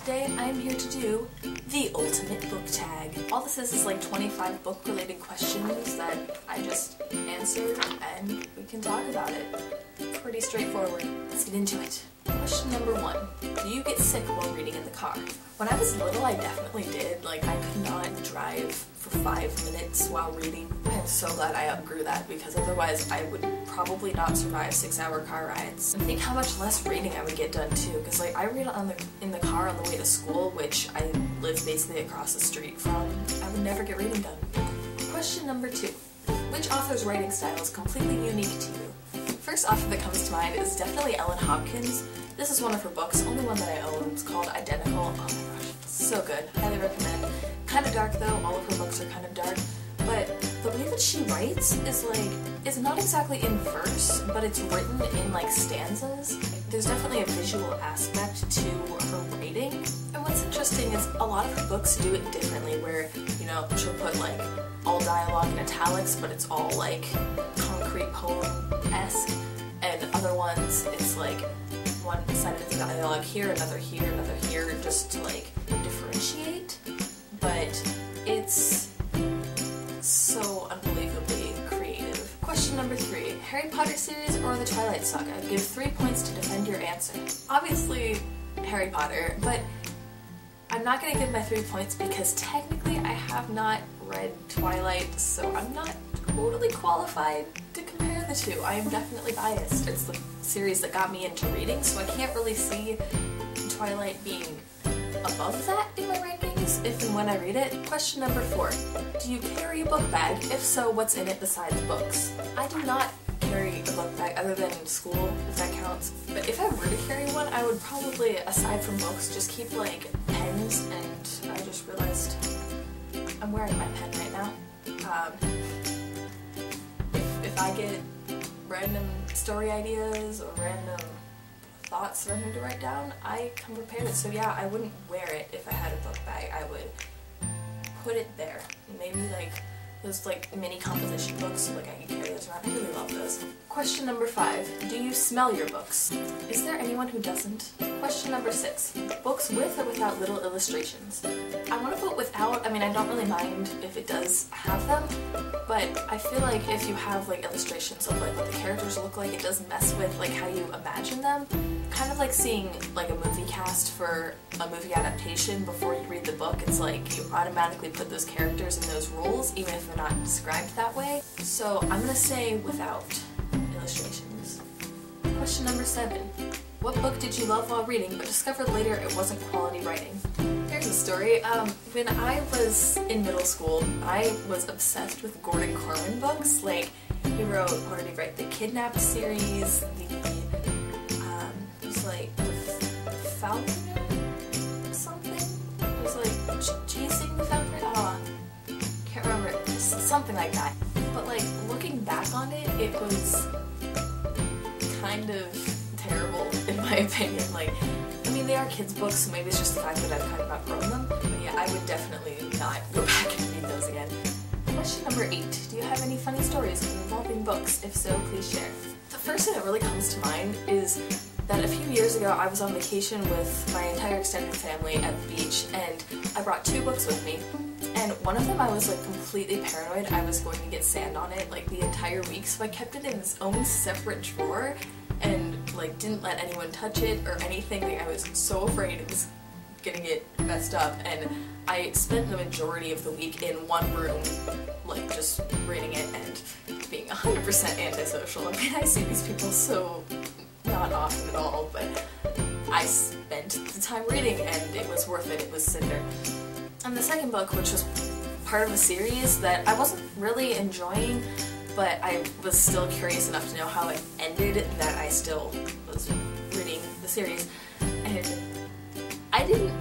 today I'm here to do the ultimate book tag. All this is like 25 book related questions that I just answer and we can talk about it. Pretty straightforward. Let's get into it. Question number 1. Do you get sick while reading in the car? When I was little, I definitely did. Like, I could not drive for 5 minutes while reading. I'm so glad I outgrew that because otherwise I would probably not survive 6-hour car rides. And think how much less reading I would get done too, because like I read in the car on the way to school, which I live basically across the street from. I would never get reading done. Question number 2. Which author's writing style is completely unique to you? First author that comes to mind is definitely Ellen Hopkins. This is one of her books, only one that I own. It's called Identical. Oh my gosh, so good. Highly recommend. Kind of dark though, all of her books are kind of dark. But the way that she writes is not exactly in verse, but it's written in like stanzas. There's definitely a visual aspect to her writing. And what's interesting is a lot of her books do it differently where, you know, she'll put like all dialogue in italics, but it's all like concrete poem-esque. And other ones, it's like one side of the dialogue here, another here, just to like differentiate. But it's so unbelievably creative. Question number 3. Harry Potter series or the Twilight saga? Give 3 points to defend your answer. Obviously Harry Potter, but I'm not going to give my 3 points because technically I have not read Twilight, so I'm not totally qualified to compare the two. I am definitely biased. It's the series that got me into reading, so I can't really see Twilight being above that in my rankings if and when I read it. Question number 4. Do you carry a book bag? If so, what's in it besides books? I do not carry a book bag other than in school, if that counts. But if I were to carry one, I would probably, aside from books, just keep like pens, and I just realized I'm wearing my pen right now. If I get random story ideas or random thoughts that I need to write down, I come prepared. So yeah, I wouldn't wear it if I had a book bag. I would put it there. Maybe like those like mini composition books, so like I can carry those around. I really love those. Question number 5. Do you smell your books? Is there anyone who doesn't? Question number 6. Books with or without little illustrations? I want to vote without. I mean, I don't really mind if it does have them, but I feel like if you have like illustrations of like what the characters look like, it does mess with like how you imagine them. Kind of like seeing like a movie cast for a movie adaptation before you read the book. It's like you automatically put those characters in those roles even if they're not described that way. So I'm gonna say without illustrations. Question number 7. What book did you love while reading but discovered later it wasn't quality writing? Here's a story. When I was in middle school, I was obsessed with Gordon Corman books. Like, he wrote, what did he write? The Kidnapped series, it was like Falcon something? It was like Chasing the Falcon? Oh, can't remember. Something like that. But like, looking back on it, it was kind of terrible in my opinion. Like, I mean, they are kids' books, so maybe it's just the fact that I've kind of outgrown them. But yeah, I would definitely not go back and read those again. Question number 8. Do you have any funny stories involving books? If so, please share. The first thing that really comes to mind is that a few years ago I was on vacation with my entire extended family at the beach, and I brought 2 books with me. And one of them I was like completely paranoid I was going to get sand on it like the entire week, so I kept it in its own separate drawer and like didn't let anyone touch it or anything. Like, I was so afraid it was gonna get messed up, and I spent the majority of the week in one room like just reading it and being 100% antisocial. I mean, I see these people so not often at all, but I spent the time reading and it was worth it. It was Cinder. And the second book, which was part of a series that I wasn't really enjoying, but I was still curious enough to know how it ended that I still was reading the series, and I didn't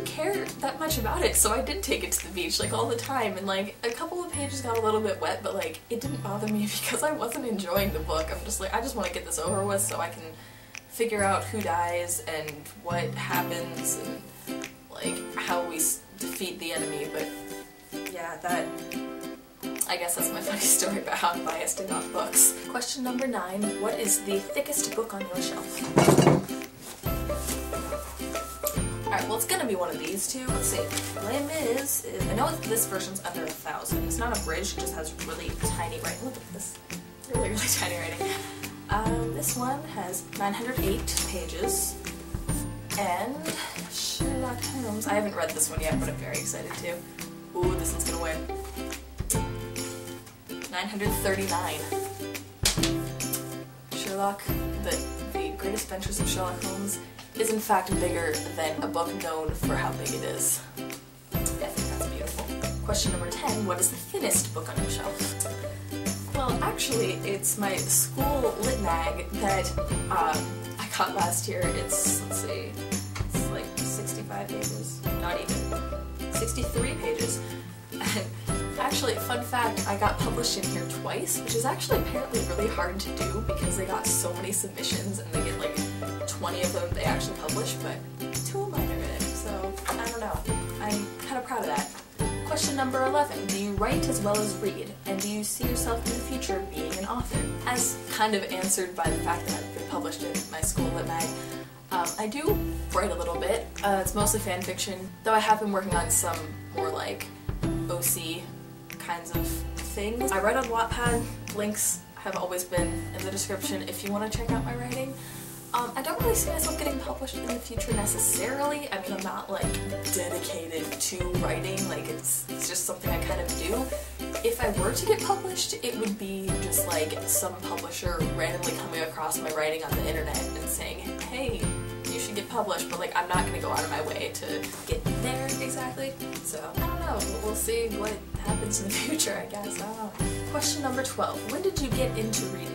care that much about it, so I did take it to the beach like all the time, and like a couple of pages got a little bit wet, but like it didn't bother me because I wasn't enjoying the book. I'm just like, I just want to get this over with so I can figure out who dies and what happens and like how we defeat the enemy. But yeah, that, I guess that's my funny story about how I'm biased about books. Question number 9. What is the thickest book on your shelf? Alright, well it's gonna be one of these two. Let's see. Les Mis is, I know this version's under 1,000. It's not abridged, it just has really tiny writing. Look at this. Really, really tiny writing. This one has 908 pages. And Sherlock Holmes. I haven't read this one yet, but I'm very excited to. Ooh, this one's gonna win. 939. Sherlock, the Greatest Adventures of Sherlock Holmes is in fact bigger than a book known for how big it is. I think that's beautiful. Question number 10, what is the thinnest book on your shelf? Well, actually, it's my school lit mag that I got last year. It's, let's see, it's like 65 pages, not even, 63 pages. And actually, fun fact, I got published in here twice, which is actually apparently really hard to do because they got so many submissions and they get like 20 of them they actually publish, but 2 of mine are in it, so I don't know. I'm kind of proud of that. Question number 11, do you write as well as read? And do you see yourself in the future being an author? As kind of answered by the fact that I've been published in my school lit mag, I do write a little bit. It's mostly fan fiction, though I have been working on some more like OC kinds of things. I write on Wattpad, links have always been in the description if you want to check out my writing. I don't really see myself getting published in the future necessarily. I mean, I'm not like dedicated to writing, like it's just something I kind of do. If I were to get published, it would be just like some publisher randomly coming across my writing on the internet and saying, hey, you should get published, but like I'm not going to go out of my way to get there exactly. So, I don't know, but we'll see what happens in the future, I guess. I don't know. Question number 12. When did you get into reading?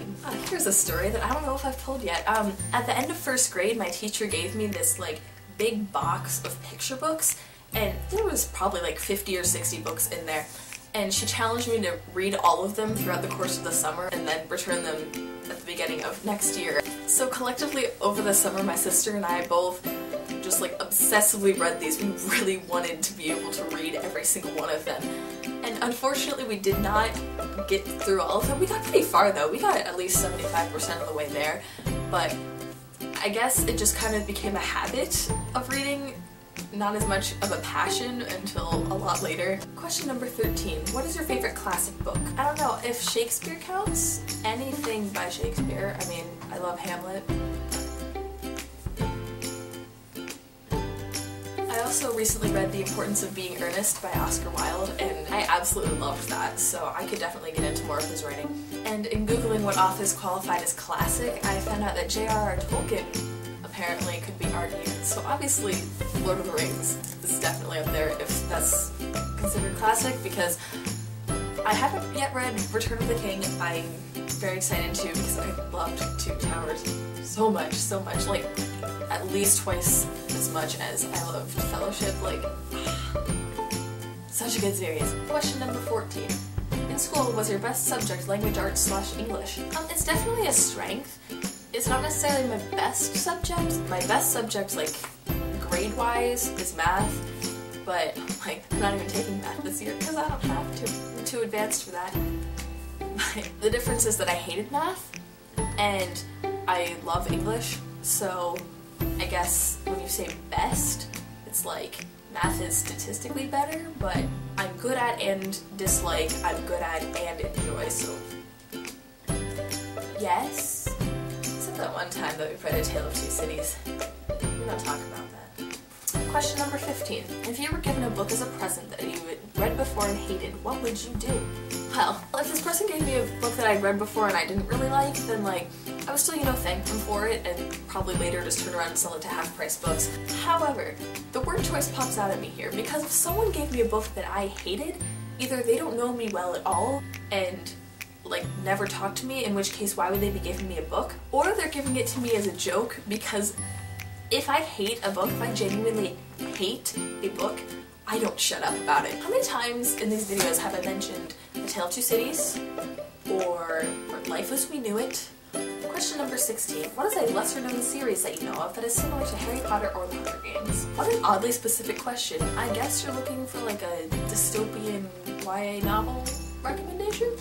Here's a story that I don't know if I've told yet. At the end of first grade, my teacher gave me this like big box of picture books, and there was probably like 50 or 60 books in there. And she challenged me to read all of them throughout the course of the summer and then return them at the beginning of next year. So collectively over the summer, my sister and I both just like obsessively read these. We really wanted to be able to read every single one of them. And unfortunately we did not get through all of them. We got pretty far though. We got at least 75% of the way there. But I guess it just kind of became a habit of reading, not as much of a passion until a lot later. Question number 13. What is your favorite classic book? I don't know if Shakespeare counts. Anything by Shakespeare. I mean, I love Hamlet. I also recently read The Importance of Being Earnest by Oscar Wilde, and I absolutely loved that, so I could definitely get into more of his writing. And in Googling what authors qualified as classic, I found out that J.R.R. Tolkien apparently could be argued. So obviously Lord of the Rings is definitely up there if that's considered classic, because I haven't yet read Return of the King. I'm very excited to because I loved Two Towers so much, like at least twice as much as I loved Fellowship. Like, such a good series. Question number 14. In school, was your best subject language arts / English? It's definitely a strength. It's not necessarily my best subject. My best subject, like, grade-wise, is math, but, like, I'm not even taking math this year because I don't have to. I'm too advanced for that. The difference is that I hated math, and I love English, so I guess when you say best, it's like math is statistically better, but I'm good at and dislike, I'm good at and enjoy, so yes. Except that one time that we read A Tale of Two Cities. We're not talking about that. Question number 15. If you were given a book as a present that you had read before and hated, what would you do? Well, if this person gave me a book that I'd read before and I didn't really like, then like, I would still, you know, thank them for it and probably later just turn around and sell it to half-price books. However, the word choice pops out at me here because if someone gave me a book that I hated, either they don't know me well at all and like never talk to me, in which case why would they be giving me a book? Or they're giving it to me as a joke, because if I hate a book, if I genuinely hate a book, I don't shut up about it. How many times in these videos have I mentioned A Tale of Two Cities or Life as We Knew It? Question number 16. What is a lesser-known series that you know of that is similar to Harry Potter or The Hunger Games? What an oddly specific question. I guess you're looking for like a dystopian YA novel recommendation?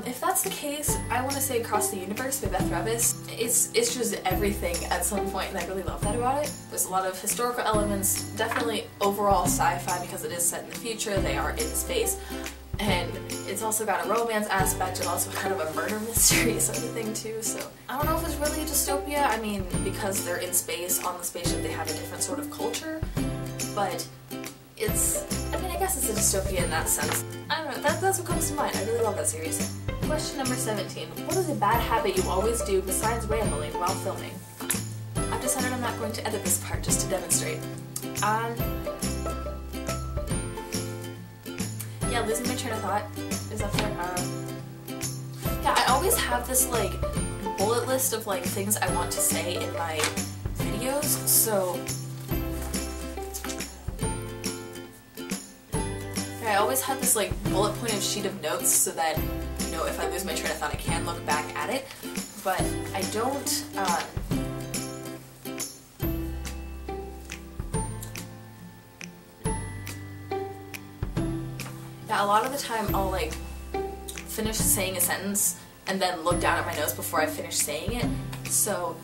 If that's the case, I want to say Across the Universe by Beth Revis. It's just everything at some point, and I really love that about it. There's a lot of historical elements, definitely overall sci-fi because it is set in the future, they are in space, and it's also got a romance aspect and also kind of a murder mystery sort of thing too, so I don't know if it's really a dystopia. I mean, because they're in space, on the spaceship they have a different sort of culture, but I guess it's a dystopia in that sense. I don't know, that's what comes to mind. I really love that series. Question number 17. What is a bad habit you always do besides rambling while filming? I've decided I'm not going to edit this part just to demonstrate. Yeah, losing my train of thought is up there. Yeah, I always have this like bullet list of like things I want to say in my videos, so I always have this like bullet pointed sheet of notes so that, you know, if I lose my train of thought I can look back at it, but I don't, yeah, a lot of the time I'll like finish saying a sentence and then look down at my notes before I finish saying it, so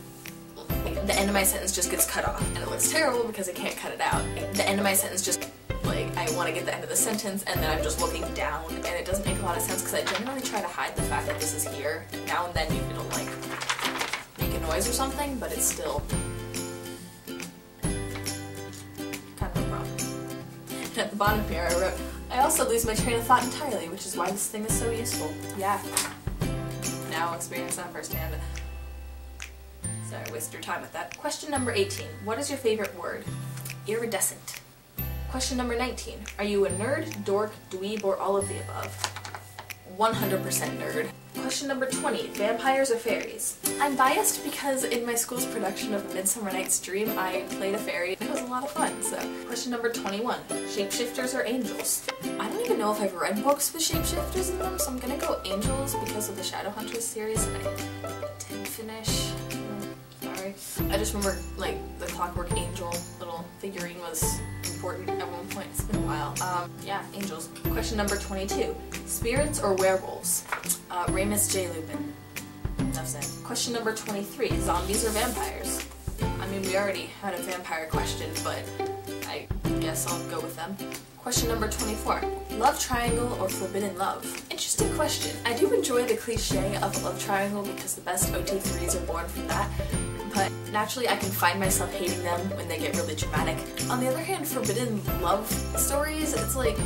like, the end of my sentence just gets cut off and it looks terrible because I can't cut it out. The end of my sentence just like, I want to get the end of the sentence and then I'm just looking down and it doesn't make a lot of sense because I generally try to hide the fact that this is here, and now and then it'll like make a noise or something, but it's still kind of a problem. And at the bottom here I wrote, I also lose my train of thought entirely, which is why this thing is so useful. Yeah. Now experience that firsthand. Sorry, I wasted your time with that. Question number 18. What is your favorite word? Iridescent. Question number 19. Are you a nerd, dork, dweeb, or all of the above? 100% nerd. Question number 20. Vampires or fairies? I'm biased because in my school's production of A Midsummer Night's Dream I played a fairy. It was a lot of fun, so. Question number 21. Shapeshifters or angels? I don't even know if I've read books with shapeshifters in them, so I'm gonna go angels because of the Shadowhunters series that I didn't finish. Sorry. I just remember, like, the Clockwork Angel little figurine was important at one point. It's been a while. Yeah, angels. Question number 22. Spirits or werewolves? Remus J. Lupin. Enough said. Question number 23. Zombies or vampires? I mean, we already had a vampire question, but I guess I'll go with them. Question number 24. Love triangle or forbidden love? Interesting question. I do enjoy the cliche of a love triangle because the best OT3s are born from that, but naturally I can find myself hating them when they get really dramatic. On the other hand, forbidden love stories, it's like,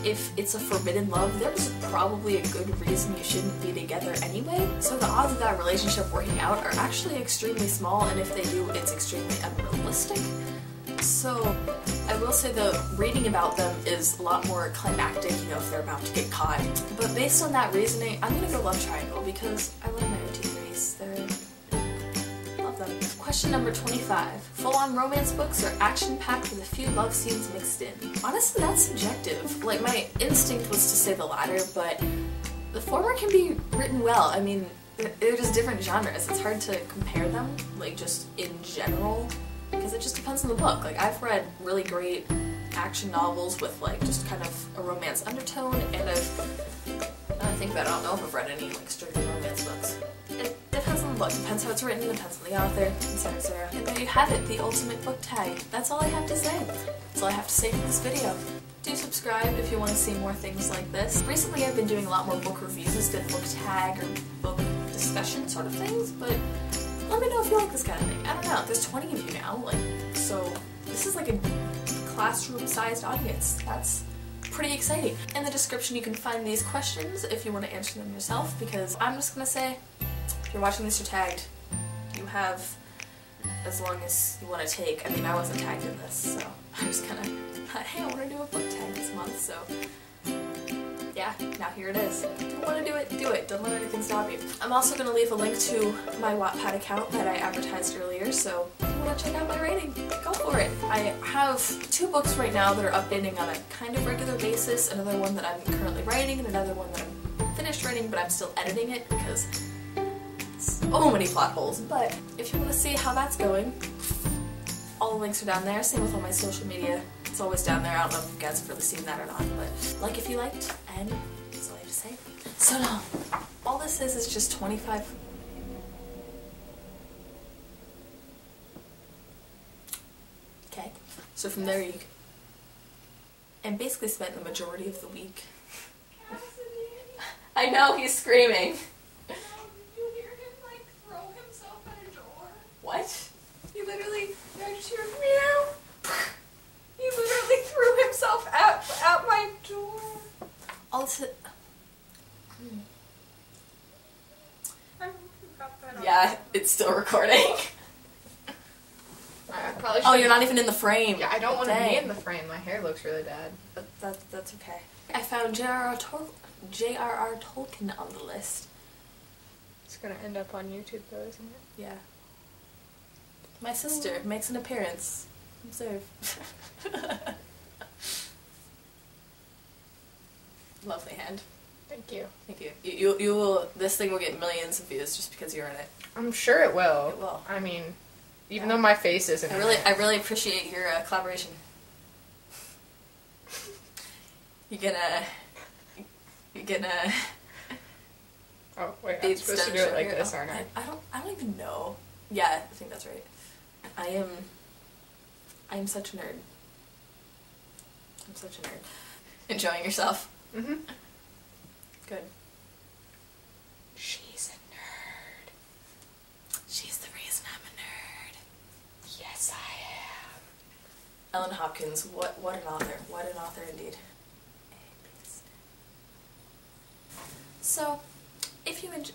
if it's a forbidden love, there's probably a good reason you shouldn't be together anyway, so the odds of that relationship working out are actually extremely small, and if they do, it's extremely unrealistic. So I will say the reading about them is a lot more climactic, you know, if they're about to get caught. But based on that reasoning, I'm gonna go love triangle because I love my OT3s. Love them. Question number 25. Full-on romance books or action-packed with a few love scenes mixed in? Honestly, that's subjective. Like, my instinct was to say the latter, but the former can be written well. I mean, they're just different genres. It's hard to compare them, like, just in general, because it just depends on the book. Like, I've read really great action novels with, like, just kind of a romance undertone, and I think that I don't know if I've read any, like, strictly romance books. It depends on the book, depends how it's written, depends on the author, etc., etc. And there you have it, the ultimate book tag. That's all I have to say. That's all I have to say for this video. Do subscribe if you want to see more things like this. Recently I've been doing a lot more book reviews instead of book tag or book discussion sort of things, but let me know if you like this kind of thing. I don't know, there's 20 of you now, like, so this is like a classroom-sized audience. That's pretty exciting. In the description you can find these questions if you want to answer them yourself, because I'm just gonna say, if you're watching this, you're tagged. You have as long as you want to take. I mean, I wasn't tagged in this, so I'm just kind of thought, hey, I want to do a book tag this month, so yeah, now here it is. If you want to do it, do it. Don't let anything stop you. I'm also going to leave a link to my Wattpad account that I advertised earlier, so if you want to check out my writing, go for it. I have 2 books right now that are updating on a kind of regular basis, another one that I'm currently writing, and another one that I'm finished writing, but I'm still editing it because so many plot holes. But if you want to see how that's going, all the links are down there. Same with all my social media. It's always down there. I don't know if you guys have really seen that or not, but like if you liked, and that's all I have to say. So no, all this is just 25. Okay, so from there you, and basically spent the majority of the week. I know, he's screaming. No, did you hear him, like, throw himself at a door? What? He literally, I just hear meow. He literally threw himself at my door. Also, I got that on yeah, it's still recording. I probably Oh, should- you're not even in the frame. Yeah, I don't want to be Dang. in the frame. My hair looks really bad. But that's okay. I found J.R.R. Tolkien on the list. It's gonna end up on YouTube though, isn't it? Yeah. My sister makes an appearance. Observe. Lovely hand. Thank you. Thank you. You will. This thing will get millions of views just because you're in it. I'm sure it will. It will. I mean, even though my face isn't. I really appreciate your collaboration. You're gonna. Oh wait, be I'm supposed to do it like here. this, aren't I? I don't even know. Yeah, I think that's right. I am such a nerd. I'm such a nerd. Enjoying yourself? Mm-hmm. Good. She's a nerd. She's the reason I'm a nerd. Yes, I am. Ellen Hopkins, what an author. What an author indeed. So, if you enjoy...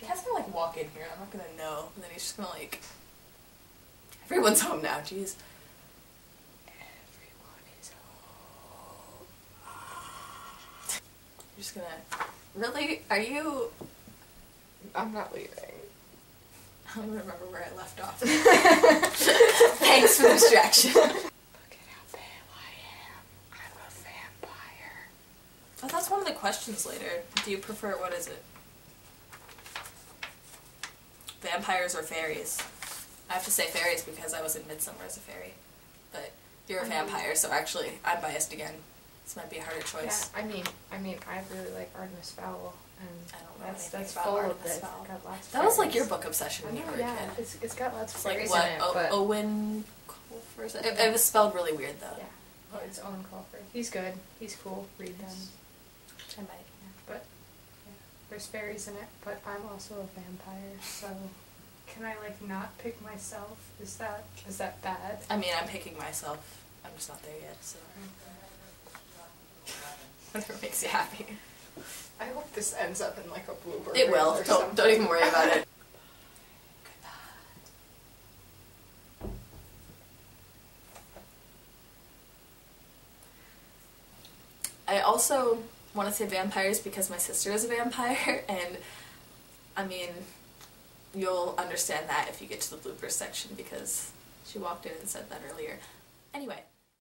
Cat's gonna like walk in here, I'm not gonna know. And then he's just gonna like... Everyone's home now, jeez. Everyone is home. You're just gonna... Really? Are you... I'm not leaving. I don't even remember where I left off. Thanks for the distraction. Look at how pale I am. I'm a vampire. Oh, that's one of the questions later. Do you prefer, what is it? Vampires or fairies? I have to say fairies because I was in Midsummer as a fairy. But you're a vampire, so actually I'm biased again. This might be a harder choice. Yeah, I mean, I really like Artemis Fowl, and I don't know that's anything about full of Artemis this. Fowl. Got lots of That was like fairies. your book obsession when you were a yeah, kid. it's got lots of It's like fairies what? in it, but Owen Colfer? It was spelled really weird though. yeah, oh, it's Owen Colfer. He's good. He's cool. Read them. I might. Yeah, but yeah, there's fairies in it. But I'm also a vampire, so can I like not pick myself? Is that bad? I mean, I'm picking myself. I'm just not there yet, so. Whatever makes you happy. I hope this ends up in like a blooper. It reel will. or Don't something. even worry about it. I also want to say vampires because my sister is a vampire, and I mean, you'll understand that if you get to the bloopers section because she walked in and said that earlier. Anyway.